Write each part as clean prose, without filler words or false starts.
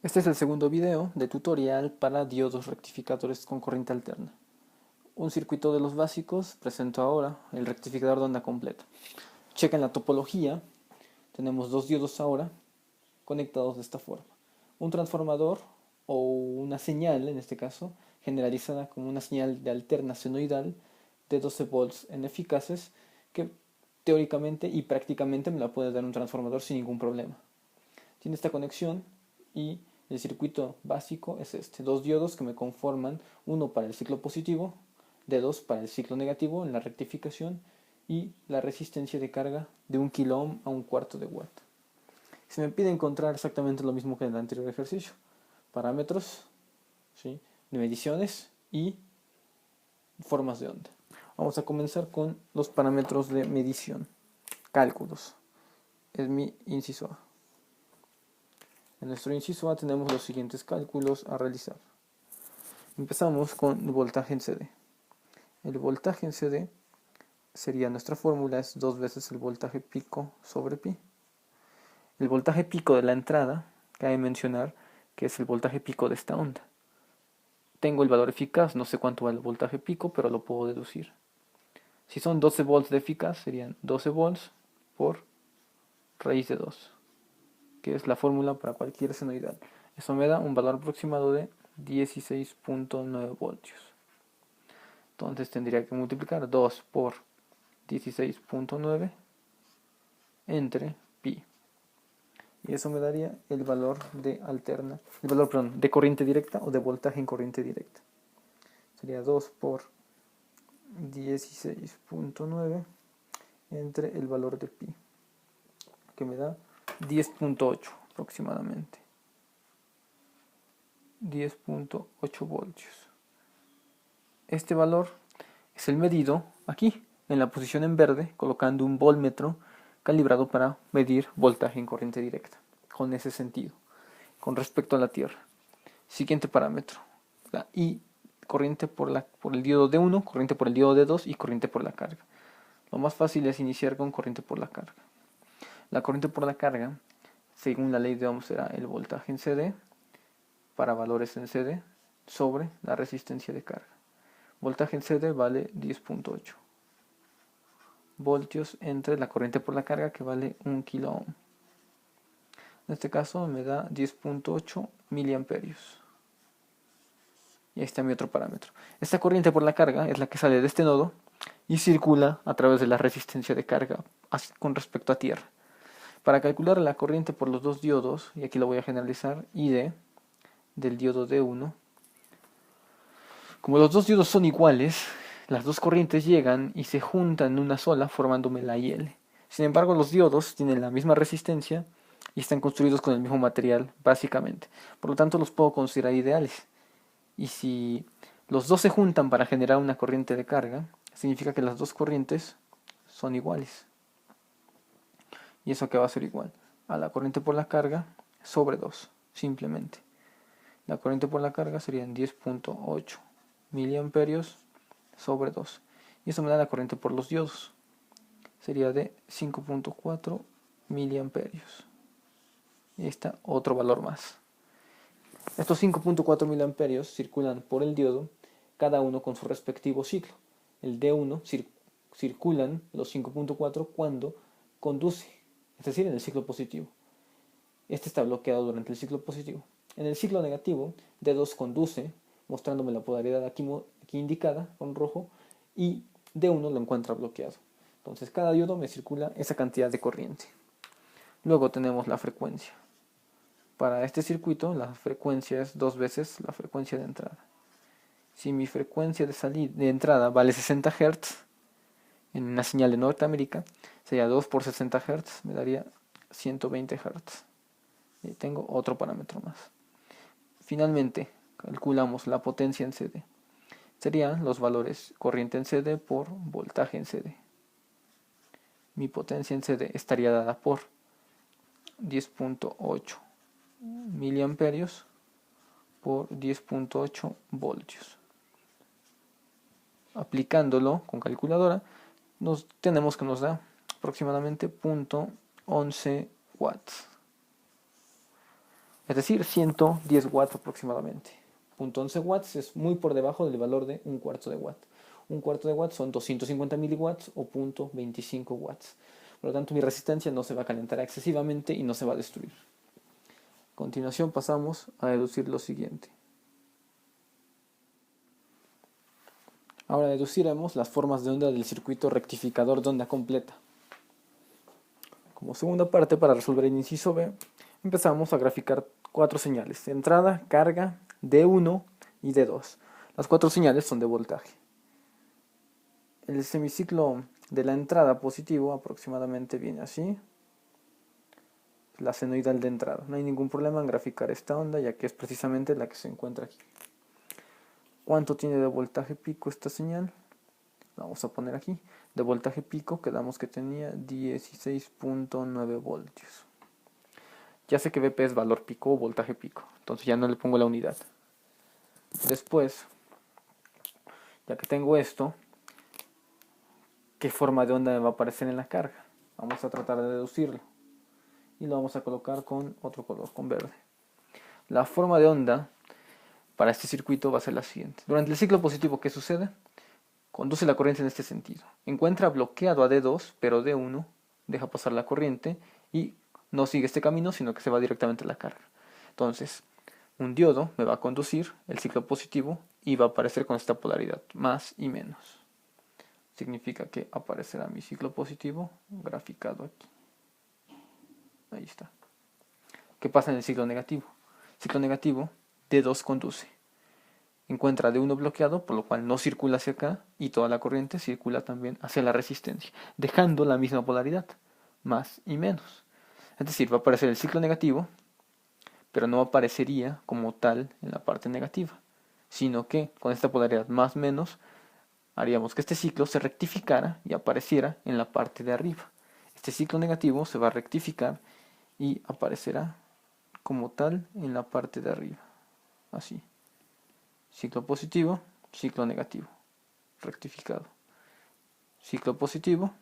Este es el segundo video de tutorial para diodos rectificadores con corriente alterna. Un circuito de los básicos, presento ahora el rectificador de onda completa. Chequen la topología, tenemos dos diodos ahora conectados de esta forma. Un transformador o una señal, en este caso, generalizada como una señal de alterna senoidal de 12 volts en eficaces que teóricamente y prácticamente me la puede dar un transformador sin ningún problema. Tiene esta conexión y el circuito básico es este, dos diodos que me conforman, uno para el ciclo positivo, D2 para el ciclo negativo en la rectificación y la resistencia de carga de 1 kilo ohm a un cuarto de watt. Se me pide encontrar exactamente lo mismo que en el anterior ejercicio, parámetros, ¿sí?, de mediciones y formas de onda. Vamos a comenzar con los parámetros de medición, cálculos, es mi inciso A. En nuestro inciso A tenemos los siguientes cálculos a realizar. Empezamos con el voltaje en CD. El voltaje en CD sería, nuestra fórmula es 2 veces el voltaje pico sobre pi. El voltaje pico de la entrada, cabe mencionar que es el voltaje pico de esta onda. Tengo el valor eficaz, no sé cuánto va el voltaje pico, pero lo puedo deducir. Si son 12 volts de eficaz, serían 12 volts por raíz de 2, que es la fórmula para cualquier senoidal. Eso me da un valor aproximado de 16.9 voltios. Entonces tendría que multiplicar 2 por 16.9 entre pi. Y eso me daría el valor de de corriente directa o de voltaje en corriente directa. Sería 2 por 16.9 entre el valor de pi, que me da 10.8 aproximadamente. 10.8 voltios. Este valor es el medido aquí, en la posición en verde, colocando un voltmetro calibrado para medir voltaje en corriente directa, con ese sentido, con respecto a la Tierra. Siguiente parámetro, la I, corriente por el diodo D1, corriente por el diodo D2 y corriente por la carga. Lo más fácil es iniciar con corriente por la carga. La corriente por la carga, según la ley de Ohm, será el voltaje en CD, para valores en CD, sobre la resistencia de carga. Voltaje en CD vale 10.8 voltios entre la corriente por la carga, que vale 1 kilo ohm. En este caso me da 10.8 miliamperios. Y ahí está mi otro parámetro. Esta corriente por la carga es la que sale de este nodo y circula a través de la resistencia de carga con respecto a tierra. Para calcular la corriente por los dos diodos, y aquí lo voy a generalizar, ID del diodo D1, como los dos diodos son iguales, las dos corrientes llegan y se juntan en una sola formándome la IL. Sin embargo, los diodos tienen la misma resistencia y están construidos con el mismo material, básicamente. Por lo tanto, los puedo considerar ideales. Y si los dos se juntan para generar una corriente de carga, significa que las dos corrientes son iguales. ¿Y eso qué va a ser igual? A la corriente por la carga sobre 2, simplemente. La corriente por la carga serían 10.8 miliamperios sobre 2. Y eso me da la corriente por los diodos. Sería de 5.4 miliamperios. Y ahí está otro valor más. Estos 5.4 miliamperios circulan por el diodo, cada uno con su respectivo ciclo. El D1 circulan los 5.4 cuando conduce, es decir, en el ciclo positivo. Este está bloqueado durante el ciclo positivo. En el ciclo negativo, D2 conduce, mostrándome la polaridad aquí indicada con rojo, y D1 lo encuentra bloqueado. Entonces cada diodo me circula esa cantidad de corriente. Luego tenemos la frecuencia. Para este circuito la frecuencia es 2 veces la frecuencia de entrada. Si mi frecuencia de entrada vale 60 Hz, en una señal de Norteamérica, sería 2 por 60 Hz, me daría 120 Hz. Y tengo otro parámetro más. Finalmente, calculamos la potencia en CD. Serían los valores corriente en CD por voltaje en CD. Mi potencia en CD estaría dada por 10.8 miliamperios por 10.8 voltios. Aplicándolo con calculadora, tenemos que nos da aproximadamente 0.11 watts. es decir, 110 watts aproximadamente. 0.11 watts es muy por debajo del valor de un cuarto de watt. Un cuarto de watt son 250 miliwatts o 0.25 watts. Por lo tanto, mi resistencia no se va a calentar excesivamente y no se va a destruir. A continuación pasamos a deducir lo siguiente. Ahora deduciremos las formas de onda del circuito rectificador de onda completa. Como segunda parte, para resolver el inciso B, empezamos a graficar 4 señales: entrada, carga, D1 y D2. Las 4 señales son de voltaje. El semiciclo de la entrada positivo aproximadamente viene así. La senoidal de entrada. No hay ningún problema en graficar esta onda, ya que es precisamente la que se encuentra aquí. ¿Cuánto tiene de voltaje pico esta señal? Vamos a poner aquí. De voltaje pico quedamos que tenía 16.9 voltios. Ya sé que BP es valor pico o voltaje pico, entonces ya no le pongo la unidad. Después, ya que tengo esto, ¿qué forma de onda me va a aparecer en la carga? Vamos a tratar de deducirlo. Y lo vamos a colocar con otro color, con verde. La forma de onda para este circuito va a ser la siguiente. Durante el ciclo positivo, ¿qué sucede? Conduce la corriente en este sentido. Encuentra bloqueado a D2, pero D1 deja pasar la corriente y no sigue este camino, sino que se va directamente a la carga. Entonces, un diodo me va a conducir el ciclo positivo y va a aparecer con esta polaridad, más y menos. Significa que aparecerá mi ciclo positivo graficado aquí. Ahí está. ¿Qué pasa en el ciclo negativo? Ciclo negativo, D2 conduce. Encuentra D1 bloqueado, por lo cual no circula hacia acá y toda la corriente circula también hacia la resistencia, dejando la misma polaridad, más y menos. Es decir, va a aparecer el ciclo negativo, pero no aparecería como tal en la parte negativa, sino que con esta polaridad más menos haríamos que este ciclo se rectificara y apareciera en la parte de arriba. Este ciclo negativo se va a rectificar y aparecerá como tal en la parte de arriba, así. Ciclo positivo, ciclo negativo, rectificado. Ciclo positivo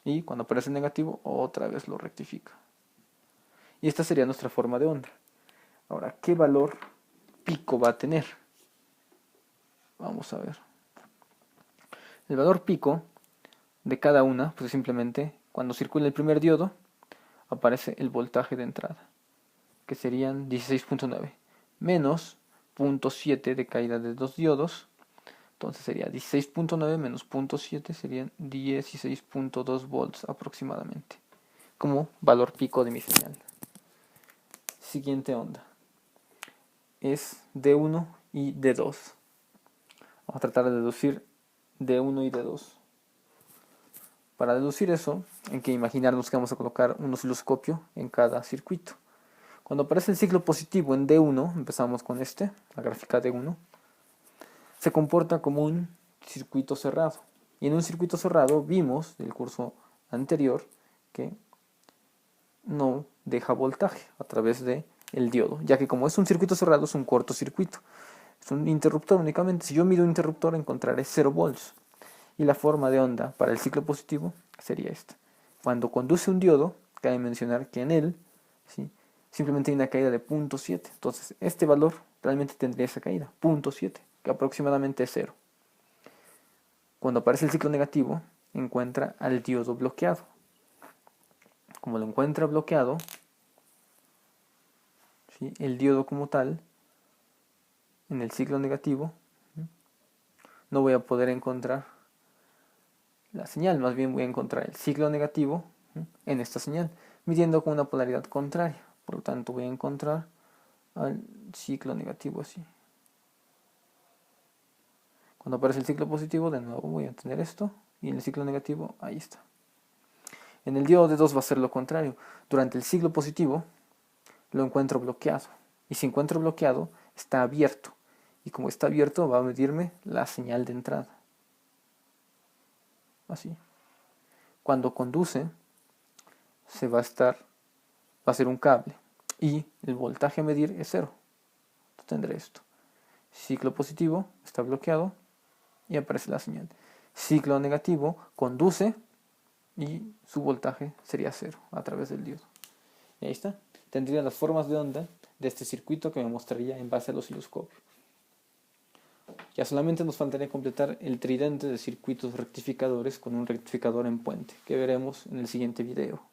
y cuando aparece negativo otra vez lo rectifica. Y esta sería nuestra forma de onda. Ahora, ¿qué valor pico va a tener? Vamos a ver. El valor pico de cada una, pues simplemente cuando circula el primer diodo aparece el voltaje de entrada, que serían 16.9 menos 0.7 de caída de 2 diodos. Entonces sería 16.9 menos 0.7 serían 16.2 volts aproximadamente, como valor pico de mi señal. Siguiente onda es D1 y D2. Vamos a tratar de deducir D1 y D2. Para deducir eso, hay que imaginarnos que vamos a colocar un osciloscopio en cada circuito. Cuando aparece el ciclo positivo en D1, empezamos con la gráfica D1, se comporta como un circuito cerrado. Y en un circuito cerrado vimos del curso anterior que no deja voltaje a través del diodo, ya que como es un circuito cerrado es un cortocircuito. Es un interruptor únicamente. Si yo mido un interruptor encontraré 0 volts. Y la forma de onda para el ciclo positivo sería esta. Cuando conduce un diodo, cabe mencionar que en él simplemente hay una caída de 0.7. Entonces este valor realmente tendría esa caída, 0.7, que aproximadamente es 0. Cuando aparece el ciclo negativo, encuentra al diodo bloqueado. Como lo encuentra bloqueado, el diodo como tal, en el ciclo negativo, no voy a poder encontrar la señal, más bien voy a encontrar el ciclo negativo en esta señal, midiendo con una polaridad contraria. Por lo tanto, voy a encontrar al ciclo negativo así. Cuando aparece el ciclo positivo, de nuevo voy a tener esto, y en el ciclo negativo, ahí está. En el diodo D2 va a ser lo contrario. Durante el ciclo positivo, lo encuentro bloqueado. Y si encuentro bloqueado, está abierto. Y como está abierto, va a medirme la señal de entrada. Así. Cuando conduce, va a ser un cable. Y el voltaje a medir es 0. Entonces tendré esto. Ciclo positivo, está bloqueado y aparece la señal. Ciclo negativo, conduce y su voltaje sería 0 a través del diodo. Y ahí está. Tendría las formas de onda de este circuito que me mostraría en base al osciloscopio. Ya solamente nos faltaría completar el tridente de circuitos rectificadores con un rectificador en puente, que veremos en el siguiente video.